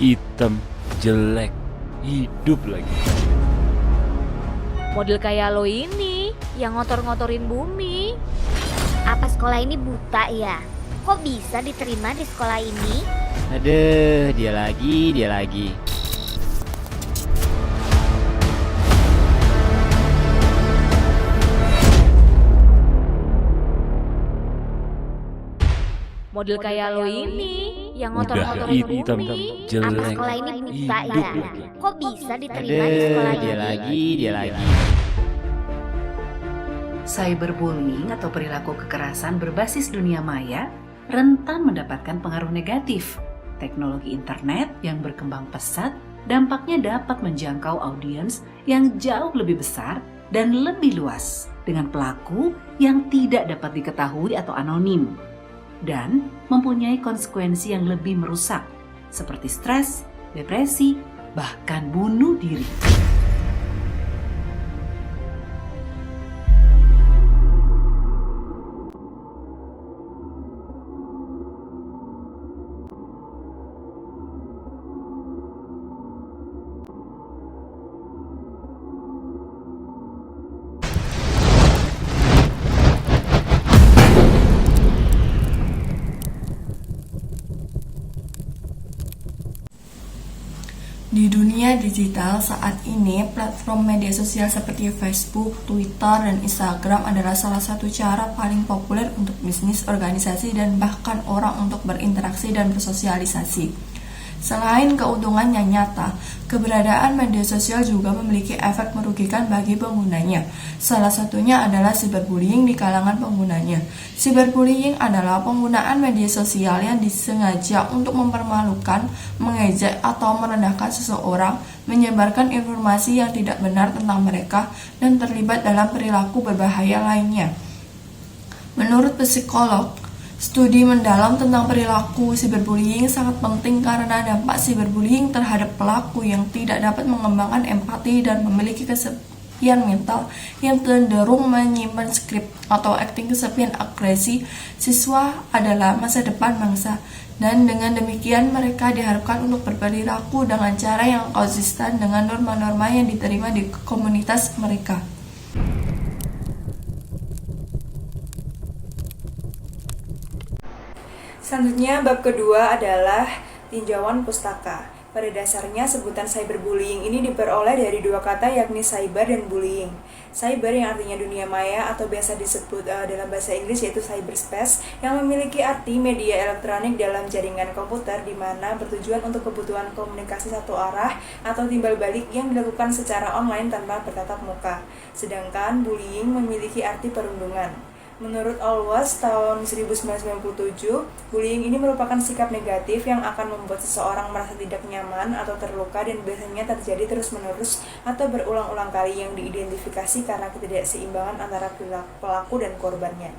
hitam, jelek, hidup lagi. Model kayak lo ini yang ngotor-ngotorin bumi. Apa sekolah ini buta ya? Kok bisa diterima di sekolah ini? Aduh, dia lagi. Model kayak lo ini yang Udah ngotor-ngotorin hitam, bumi. Apa jelek, sekolah ini buta hidup ya? lagi. Kok bisa diterima di sekolah Aduh, ini? dia lagi. Cyberbullying atau perilaku kekerasan berbasis dunia maya rentan mendapatkan pengaruh negatif. Teknologi internet yang berkembang pesat dampaknya dapat menjangkau audiens yang jauh lebih besar dan lebih luas dengan pelaku yang tidak dapat diketahui atau anonim dan mempunyai konsekuensi yang lebih merusak seperti stres, depresi, bahkan bunuh diri. Di dunia digital saat ini, platform media sosial seperti Facebook, Twitter, dan Instagram adalah salah satu cara paling populer untuk bisnis, organisasi, dan bahkan orang untuk berinteraksi dan bersosialisasi. Selain keuntungannya nyata, keberadaan media sosial juga memiliki efek merugikan bagi penggunanya. Salah satunya adalah cyberbullying di kalangan penggunanya. Cyberbullying adalah penggunaan media sosial yang disengaja untuk mempermalukan, mengejek, atau merendahkan seseorang, menyebarkan informasi yang tidak benar tentang mereka, dan terlibat dalam perilaku berbahaya lainnya. Menurut psikolog, studi mendalam tentang perilaku cyberbullying sangat penting karena dampak cyberbullying terhadap pelaku yang tidak dapat mengembangkan empati dan memiliki kesepian mental yang cenderung menyimpan skrip atau acting kesepian agresi. Siswa adalah masa depan bangsa, dan dengan demikian mereka diharapkan untuk berperilaku dengan cara yang konsisten dengan norma-norma yang diterima di komunitas mereka. Selanjutnya, bab kedua adalah tinjauan pustaka. Pada dasarnya, sebutan cyberbullying ini diperoleh dari dua kata yakni cyber dan bullying. Cyber yang artinya dunia maya atau biasa disebut dalam bahasa Inggris yaitu cyberspace yang memiliki arti media elektronik dalam jaringan komputer di mana bertujuan untuk kebutuhan komunikasi satu arah atau timbal balik yang dilakukan secara online tanpa bertatap muka. Sedangkan bullying memiliki arti perundungan. Menurut Alwas tahun 1997, bullying ini merupakan sikap negatif yang akan membuat seseorang merasa tidak nyaman atau terluka dan biasanya terjadi terus-menerus atau berulang-ulang kali yang diidentifikasi karena ketidakseimbangan antara pelaku dan korbannya.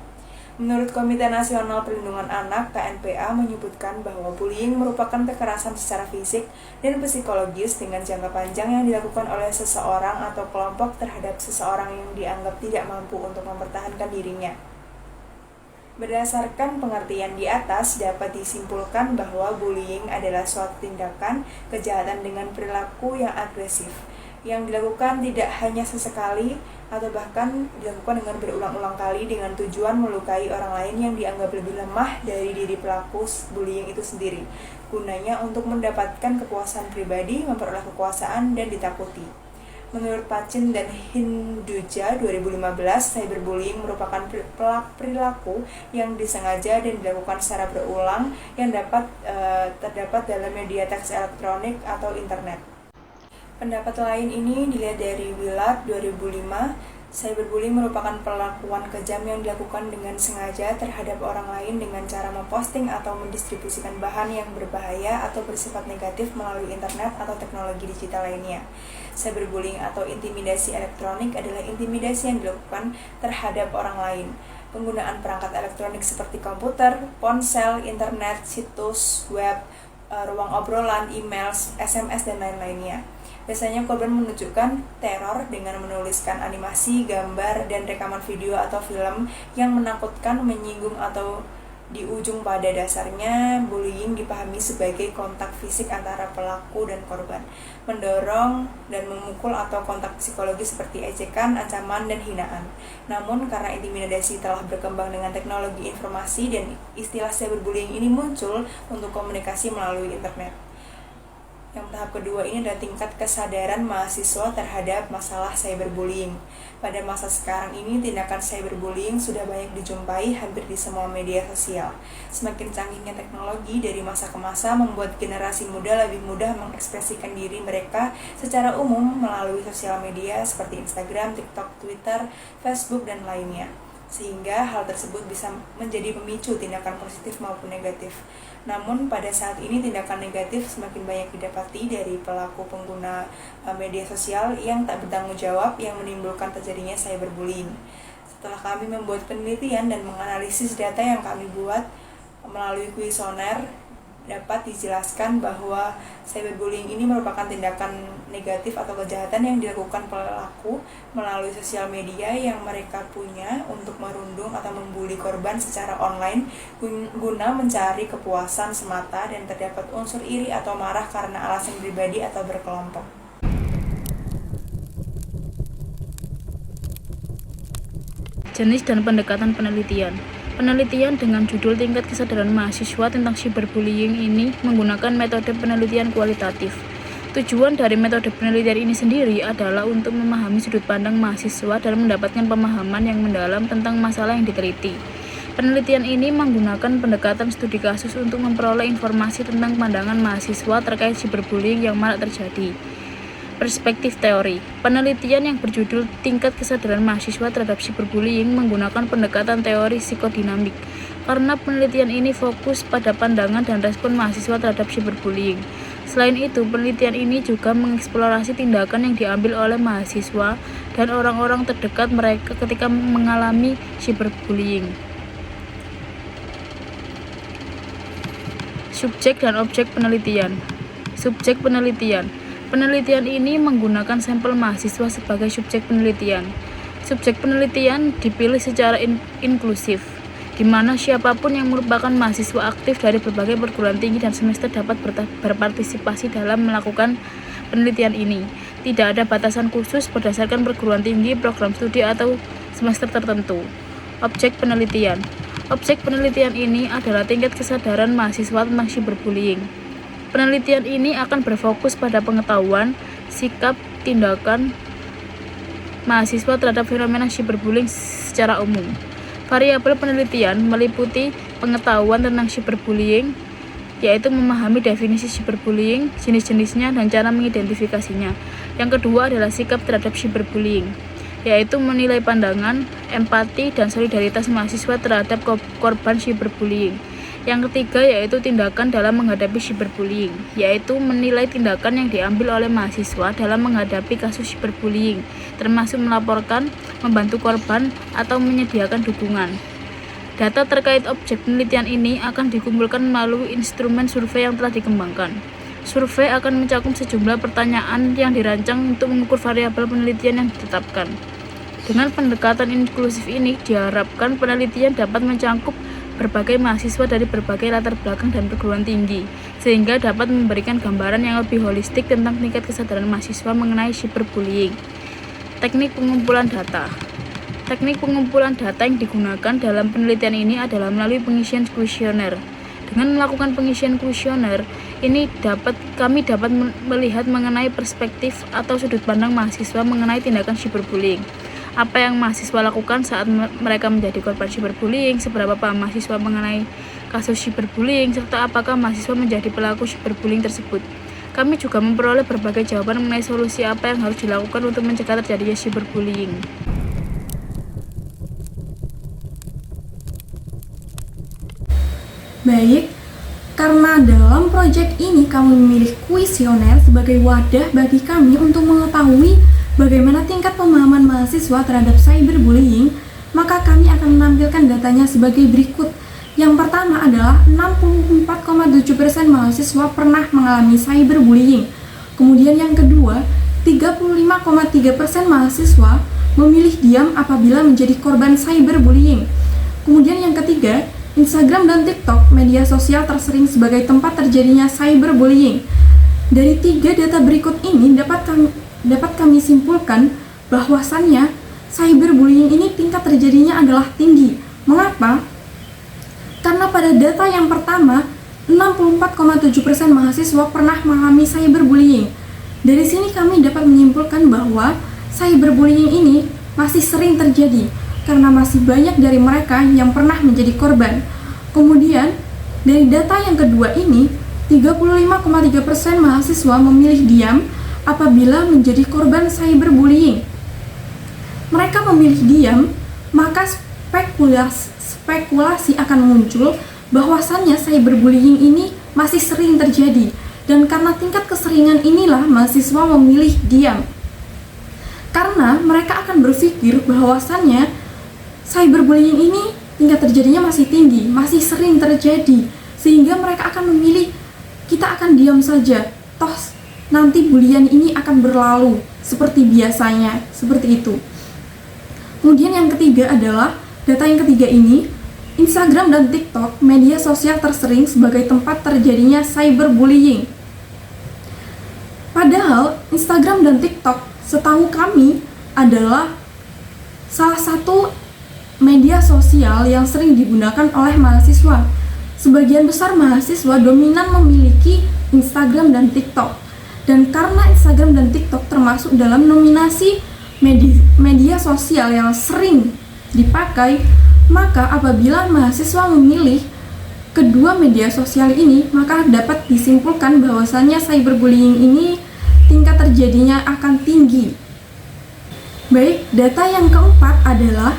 Menurut Komite Nasional Perlindungan Anak (KNPA) menyebutkan bahwa bullying merupakan kekerasan secara fisik dan psikologis dengan jangka panjang yang dilakukan oleh seseorang atau kelompok terhadap seseorang yang dianggap tidak mampu untuk mempertahankan dirinya. Berdasarkan pengertian di atas, dapat disimpulkan bahwa bullying adalah suatu tindakan kejahatan dengan perilaku yang agresif, yang dilakukan tidak hanya sesekali atau bahkan dilakukan dengan berulang-ulang kali dengan tujuan melukai orang lain yang dianggap lebih lemah dari diri pelaku bullying itu sendiri, gunanya untuk mendapatkan kepuasan pribadi, memperoleh kekuasaan, dan ditakuti. Menurut Pacin dan Hinduja 2015, cyberbullying merupakan perilaku yang disengaja dan dilakukan secara berulang yang terdapat dalam media teks elektronik atau internet. Pendapat lain ini dilihat dari Willard 2005. Cyberbullying merupakan perlakuan kejam yang dilakukan dengan sengaja terhadap orang lain dengan cara memposting atau mendistribusikan bahan yang berbahaya atau bersifat negatif melalui internet atau teknologi digital lainnya. Cyberbullying atau intimidasi elektronik adalah intimidasi yang dilakukan terhadap orang lain. Penggunaan perangkat elektronik seperti komputer, ponsel, internet, situs web, ruang obrolan, email, SMS, dan lain-lainnya. Biasanya korban menunjukkan teror dengan menuliskan animasi, gambar, dan rekaman video atau film yang menakutkan, menyinggung, atau Di ujung pada dasarnya, bullying dipahami sebagai kontak fisik antara pelaku dan korban, mendorong dan memukul atau kontak psikologis seperti ejekan, ancaman, dan hinaan. Namun karena intimidasi telah berkembang dengan teknologi informasi dan istilah cyberbullying ini muncul untuk komunikasi melalui internet. Yang tahap kedua ini adalah tingkat kesadaran mahasiswa terhadap masalah cyberbullying. Pada masa sekarang ini, tindakan cyberbullying sudah banyak dijumpai hampir di semua media sosial. Semakin canggihnya teknologi dari masa ke masa membuat generasi muda lebih mudah mengekspresikan diri mereka secara umum melalui sosial media seperti Instagram, TikTok, Twitter, Facebook, dan lainnya. Sehingga hal tersebut bisa menjadi pemicu tindakan positif maupun negatif. Namun pada saat ini tindakan negatif semakin banyak didapati dari pelaku pengguna media sosial yang tak bertanggung jawab yang menimbulkan terjadinya cyberbullying. Setelah kami membuat penelitian dan menganalisis data yang kami buat melalui kuesioner, dapat dijelaskan bahwa cyberbullying ini merupakan tindakan negatif atau kejahatan yang dilakukan pelaku melalui sosial media yang mereka punya untuk merundung atau membuli korban secara online guna mencari kepuasan semata dan terdapat unsur iri atau marah karena alasan pribadi atau berkelompok. Jenis dan pendekatan penelitian. Penelitian dengan judul Tingkat Kesadaran Mahasiswa tentang Cyberbullying ini menggunakan metode penelitian kualitatif. Tujuan dari metode penelitian ini sendiri adalah untuk memahami sudut pandang mahasiswa dan mendapatkan pemahaman yang mendalam tentang masalah yang diteliti. Penelitian ini menggunakan pendekatan studi kasus untuk memperoleh informasi tentang pandangan mahasiswa terkait cyberbullying yang marak terjadi. Perspektif teori. Penelitian yang berjudul Tingkat Kesadaran Mahasiswa Terhadap Cyberbullying menggunakan pendekatan teori psikodinamik, karena penelitian ini fokus pada pandangan dan respon mahasiswa terhadap cyberbullying. Selain itu, penelitian ini juga mengeksplorasi tindakan yang diambil oleh mahasiswa dan orang-orang terdekat mereka ketika mengalami cyberbullying. Subjek dan objek penelitian. Subjek penelitian. Penelitian ini menggunakan sampel mahasiswa sebagai subjek penelitian. Subjek penelitian dipilih secara inklusif, di mana siapapun yang merupakan mahasiswa aktif dari berbagai perguruan tinggi dan semester dapat berpartisipasi dalam melakukan penelitian ini. Tidak ada batasan khusus berdasarkan perguruan tinggi, program studi, atau semester tertentu. Objek penelitian. Objek penelitian ini adalah tingkat kesadaran mahasiswa tentang cyberbullying. Penelitian ini akan berfokus pada pengetahuan, sikap, tindakan mahasiswa terhadap fenomena cyberbullying secara umum. Variabel penelitian meliputi pengetahuan tentang cyberbullying, yaitu memahami definisi cyberbullying, jenis-jenisnya, dan cara mengidentifikasinya. Yang kedua adalah sikap terhadap cyberbullying, yaitu menilai pandangan, empati, dan solidaritas mahasiswa terhadap korban cyberbullying. Yang ketiga yaitu tindakan dalam menghadapi cyberbullying, yaitu menilai tindakan yang diambil oleh mahasiswa dalam menghadapi kasus cyberbullying, termasuk melaporkan, membantu korban, atau menyediakan dukungan. Data terkait objek penelitian ini akan dikumpulkan melalui instrumen survei yang telah dikembangkan. Survei akan mencakup sejumlah pertanyaan yang dirancang untuk mengukur variabel penelitian yang ditetapkan. Dengan pendekatan inklusif ini, diharapkan penelitian dapat mencakup berbagai mahasiswa dari berbagai latar belakang dan perguruan tinggi, sehingga dapat memberikan gambaran yang lebih holistik tentang tingkat kesadaran mahasiswa mengenai cyberbullying. Teknik pengumpulan data. Teknik pengumpulan data yang digunakan dalam penelitian ini adalah melalui pengisian kuesioner. Dengan melakukan pengisian kuesioner, kami dapat melihat mengenai perspektif atau sudut pandang mahasiswa mengenai tindakan cyberbullying. Apa yang mahasiswa lakukan saat mereka menjadi korban cyberbullying, seberapa paham mahasiswa mengenai kasus cyberbullying, serta apakah mahasiswa menjadi pelaku cyberbullying tersebut. Kami juga memperoleh berbagai jawaban mengenai solusi apa yang harus dilakukan untuk mencegah terjadinya cyberbullying. Baik, karena dalam proyek ini kami memilih kuesioner sebagai wadah bagi kami untuk mengetahui bagaimana tingkat pemahaman mahasiswa terhadap cyberbullying, maka kami akan menampilkan datanya sebagai berikut. Yang pertama adalah 64,7% mahasiswa pernah mengalami cyberbullying. Kemudian yang kedua, 35,3% mahasiswa memilih diam apabila menjadi korban cyberbullying. Kemudian yang ketiga, Instagram dan TikTok, media sosial tersering sebagai tempat terjadinya cyberbullying. Dari 3 data berikut ini dapat kami simpulkan bahwasannya cyberbullying ini tingkat terjadinya adalah tinggi. Mengapa? Karena pada data yang pertama, 64,7% mahasiswa pernah mengalami cyberbullying. Dari sini kami dapat menyimpulkan bahwa cyberbullying ini masih sering terjadi karena masih banyak dari mereka yang pernah menjadi korban. Kemudian, dari data yang kedua ini, 35,3% mahasiswa memilih diam apabila menjadi korban cyberbullying. Mereka memilih diam, maka spekulasi akan muncul bahwasannya cyberbullying ini masih sering terjadi, dan karena tingkat keseringan inilah mahasiswa memilih diam. Karena mereka akan berpikir bahwasannya cyberbullying ini tingkat terjadinya masih tinggi, masih sering terjadi, sehingga mereka akan memilih kita akan diam saja, toh nanti bulian ini akan berlalu seperti biasanya, seperti itu. Kemudian yang ketiga adalah data yang ketiga ini, Instagram dan TikTok, media sosial tersering sebagai tempat terjadinya cyberbullying. Padahal Instagram dan TikTok setahu kami adalah salah satu media sosial yang sering digunakan oleh mahasiswa. Sebagian besar mahasiswa dominan memiliki Instagram dan TikTok. Dan karena Instagram dan TikTok termasuk dalam nominasi media sosial yang sering dipakai, maka apabila mahasiswa memilih kedua media sosial ini, maka dapat disimpulkan bahwasannya cyberbullying ini tingkat terjadinya akan tinggi. Baik, data yang keempat adalah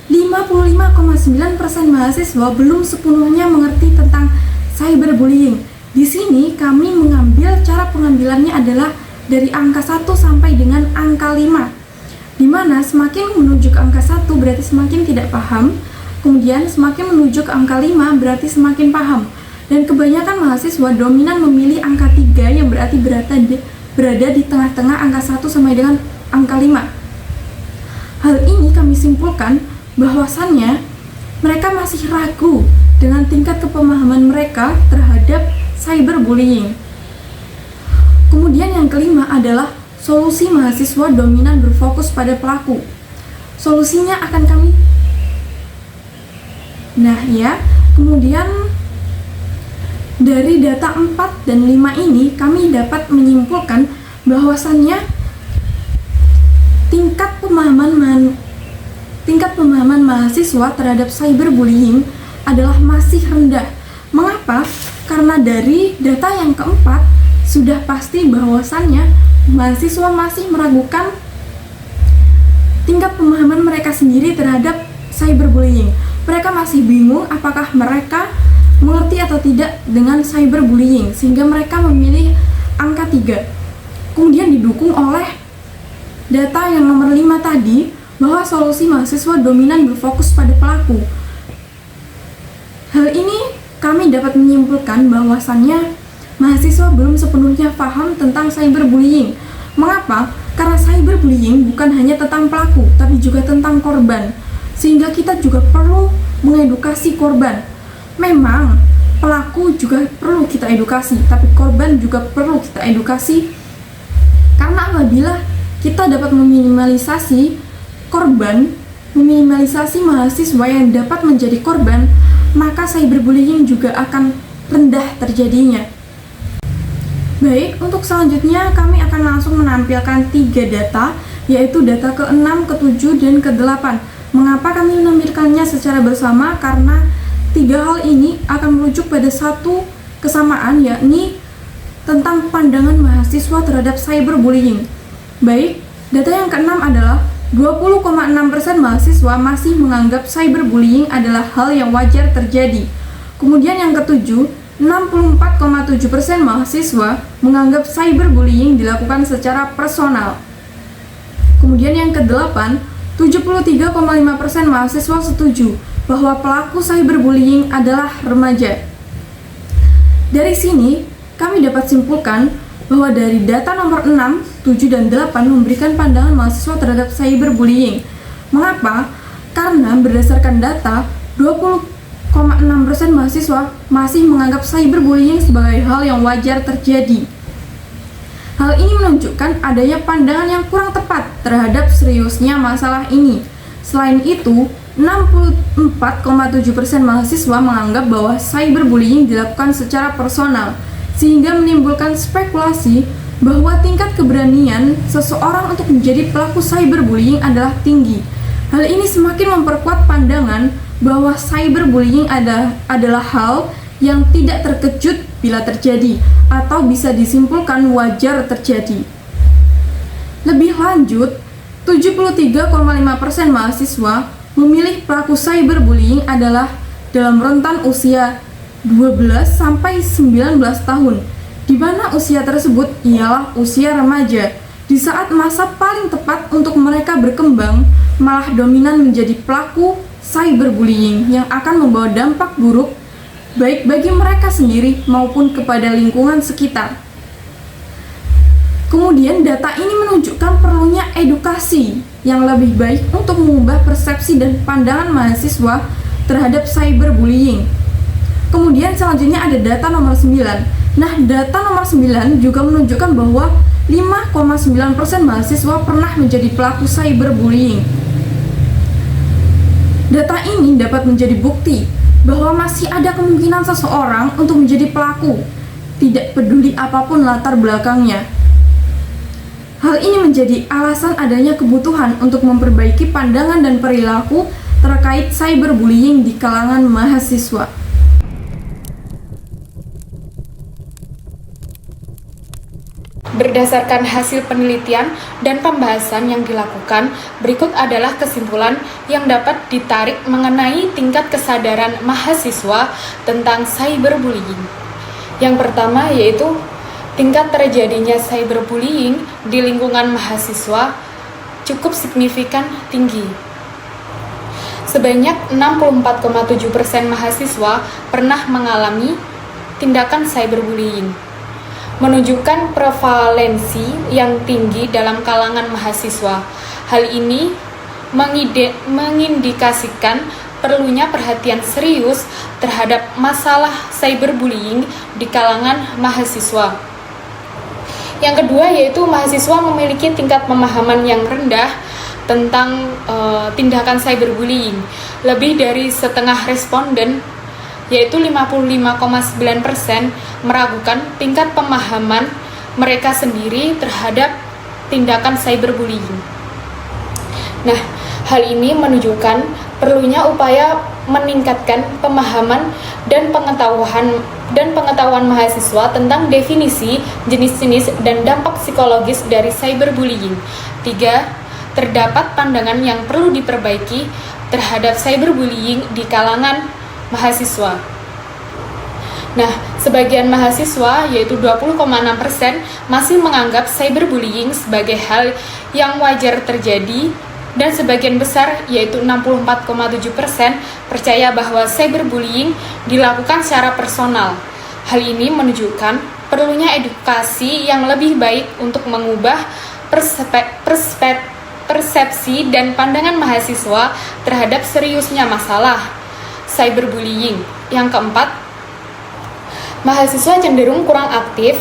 55,9% mahasiswa belum sepenuhnya mengerti tentang cyberbullying. Di sini kami mengambil cara pengambilannya adalah dari angka 1 sampai dengan angka 5. Di mana semakin menuju ke angka 1 berarti semakin tidak paham, kemudian semakin menuju ke angka 5 berarti semakin paham. Dan kebanyakan mahasiswa dominan memilih angka 3 yang berarti berada di tengah-tengah angka 1 sampai dengan angka 5. Hal ini kami simpulkan bahwasannya mereka masih ragu dengan tingkat kepemahaman mereka terhadap cyberbullying. Kemudian yang kelima adalah solusi mahasiswa dominan berfokus pada pelaku. Solusinya akan kami kemudian dari data 4 dan 5 ini kami dapat menyimpulkan bahwasannya tingkat pemahaman mahasiswa terhadap cyberbullying adalah masih rendah. Mengapa? Karena dari data yang keempat sudah pasti bahwasannya mahasiswa masih meragukan tingkat pemahaman mereka sendiri terhadap cyberbullying. Mereka masih bingung apakah mereka mengerti atau tidak dengan cyberbullying, sehingga mereka memilih angka 3. Kemudian didukung oleh data yang nomor 5 tadi, bahwa solusi mahasiswa dominan berfokus pada pelaku. Hal ini kami dapat menyimpulkan bahwasannya mahasiswa belum sepenuhnya paham tentang cyberbullying. Mengapa? Karena cyberbullying bukan hanya tentang pelaku, tapi juga tentang korban. Sehingga kita juga perlu mengedukasi korban. Memang pelaku juga perlu kita edukasi, tapi korban juga perlu kita edukasi. Karena apabila kita dapat meminimalisasi korban, meminimalisasi mahasiswa yang dapat menjadi korban, maka cyberbullying juga akan rendah terjadinya. Baik, untuk selanjutnya kami akan langsung menampilkan 3 data, yaitu data ke-6, ke-7, dan ke-8. Mengapa kami menampilkannya secara bersama? Karena 3 hal ini akan merujuk pada satu kesamaan, yakni tentang pandangan mahasiswa terhadap cyberbullying. Baik, data yang ke-6 adalah 20,6% mahasiswa masih menganggap cyberbullying adalah hal yang wajar terjadi. Kemudian yang ke-7, 64,7% mahasiswa menganggap cyberbullying dilakukan secara personal. Kemudian yang ke-8, 73,5% mahasiswa setuju bahwa pelaku cyberbullying adalah remaja. Dari sini, kami dapat simpulkan bahwa dari data nomor 6, 7, dan 8 memberikan pandangan mahasiswa terhadap cyberbullying. Mengapa? Karena berdasarkan data, mahasiswa masih menganggap cyberbullying sebagai hal yang wajar terjadi. Hal ini menunjukkan adanya pandangan yang kurang tepat terhadap seriusnya masalah ini. Selain itu, 64,7% mahasiswa menganggap bahwa cyberbullying dilakukan secara personal, sehingga menimbulkan spekulasi bahwa tingkat keberanian seseorang untuk menjadi pelaku cyberbullying adalah tinggi. Hal ini semakin memperkuat pandangan bahwa cyberbullying adalah hal yang tidak terkejut bila terjadi atau bisa disimpulkan wajar terjadi. Lebih lanjut, 73,5% mahasiswa memilih pelaku cyberbullying adalah dalam rentan usia 12 sampai 19 tahun, di mana usia tersebut ialah usia remaja, di saat masa paling tepat untuk mereka berkembang, malah dominan menjadi pelaku cyberbullying yang akan membawa dampak buruk baik bagi mereka sendiri maupun kepada lingkungan sekitar. Kemudian data ini menunjukkan perlunya edukasi yang lebih baik untuk mengubah persepsi dan pandangan mahasiswa terhadap cyberbullying. Kemudian selanjutnya ada data nomor 9. Nah, data nomor 9 juga menunjukkan bahwa 5,9% mahasiswa pernah menjadi pelaku cyberbullying. Data ini dapat menjadi bukti bahwa masih ada kemungkinan seseorang untuk menjadi pelaku, tidak peduli apapun latar belakangnya. Hal ini menjadi alasan adanya kebutuhan untuk memperbaiki pandangan dan perilaku terkait cyberbullying di kalangan mahasiswa. Berdasarkan hasil penelitian dan pembahasan yang dilakukan, berikut adalah kesimpulan yang dapat ditarik mengenai tingkat kesadaran mahasiswa tentang cyberbullying. Yang pertama yaitu tingkat terjadinya cyberbullying di lingkungan mahasiswa cukup signifikan tinggi. Sebanyak 64,7% mahasiswa pernah mengalami tindakan cyberbullying, menunjukkan prevalensi yang tinggi dalam kalangan mahasiswa. Hal ini mengindikasikan perlunya perhatian serius terhadap masalah cyberbullying di kalangan mahasiswa. Yang kedua yaitu mahasiswa memiliki tingkat pemahaman yang rendah tentang tindakan cyberbullying. Lebih dari setengah responden, yaitu 55,9%, meragukan tingkat pemahaman mereka sendiri terhadap tindakan cyberbullying. Nah, hal ini menunjukkan perlunya upaya meningkatkan pemahaman dan pengetahuan mahasiswa tentang definisi, jenis-jenis, dan dampak psikologis dari cyberbullying. 3. Terdapat pandangan yang perlu diperbaiki terhadap cyberbullying di kalangan mahasiswa. Nah, sebagian mahasiswa, yaitu 20,6%, masih menganggap cyberbullying sebagai hal yang wajar terjadi, dan sebagian besar, yaitu 64,7%, percaya bahwa cyberbullying dilakukan secara personal. Hal ini menunjukkan perlunya edukasi yang lebih baik untuk mengubah persepsi dan pandangan mahasiswa terhadap seriusnya masalah cyberbullying. Yang keempat, mahasiswa cenderung kurang aktif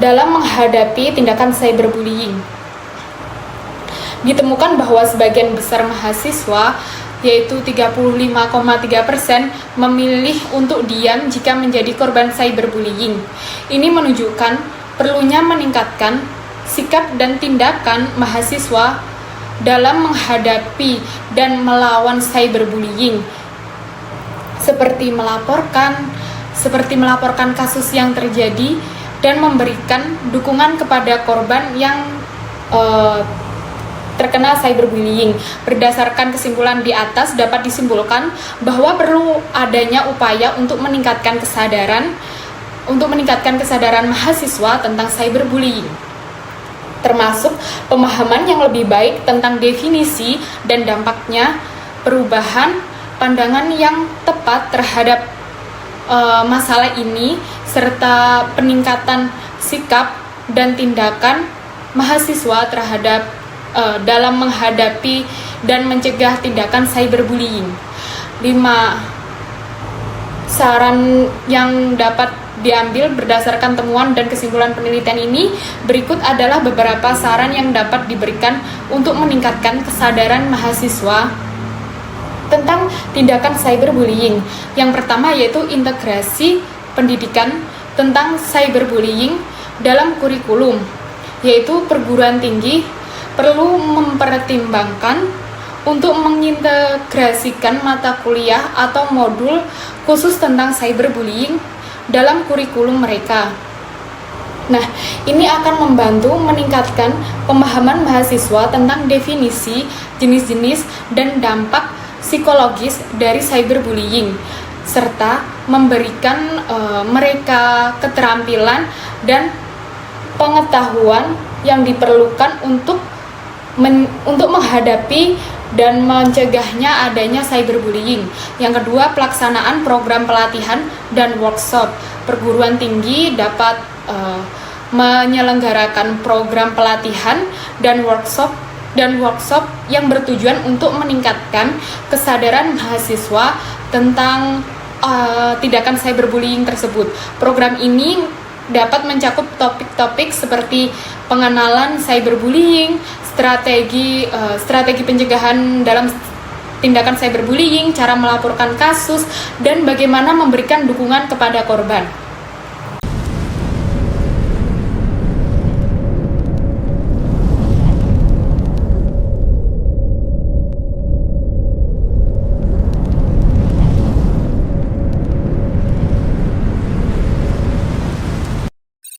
dalam menghadapi tindakan cyberbullying. Ditemukan bahwa sebagian besar mahasiswa, yaitu 35,3%, memilih untuk diam jika menjadi korban cyberbullying. Ini menunjukkan perlunya meningkatkan sikap dan tindakan mahasiswa dalam menghadapi dan melawan cyberbullying, seperti melaporkan kasus yang terjadi dan memberikan dukungan kepada korban yang terkena cyberbullying. Berdasarkan kesimpulan di atas, dapat disimpulkan bahwa perlu adanya upaya untuk meningkatkan kesadaran mahasiswa tentang cyberbullying, termasuk pemahaman yang lebih baik tentang definisi dan dampaknya, perubahan pandangan yang tepat terhadap masalah ini, serta peningkatan sikap dan tindakan mahasiswa terhadap dalam menghadapi dan mencegah tindakan cyberbullying. 5. Saran yang dapat diambil berdasarkan temuan dan kesimpulan penelitian ini berikut adalah beberapa saran yang dapat diberikan untuk meningkatkan kesadaran mahasiswa tentang tindakan cyberbullying. Yang pertama yaitu integrasi pendidikan tentang cyberbullying dalam kurikulum, yaitu perguruan tinggi perlu mempertimbangkan untuk mengintegrasikan mata kuliah atau modul khusus tentang cyberbullying dalam kurikulum mereka. Nah, ini akan membantu meningkatkan pemahaman mahasiswa tentang definisi, jenis-jenis, dan dampak psikologis dari cyberbullying, serta memberikan mereka keterampilan dan pengetahuan yang diperlukan untuk menghadapi dan mencegahnya adanya cyberbullying. Yang kedua, pelaksanaan program pelatihan dan workshop. Perguruan tinggi dapat menyelenggarakan program pelatihan dan workshop yang bertujuan untuk meningkatkan kesadaran mahasiswa tentang tindakan cyberbullying tersebut. Program ini dapat mencakup topik-topik seperti pengenalan cyberbullying, strategi pencegahan dalam tindakan cyberbullying, cara melaporkan kasus, dan bagaimana memberikan dukungan kepada korban.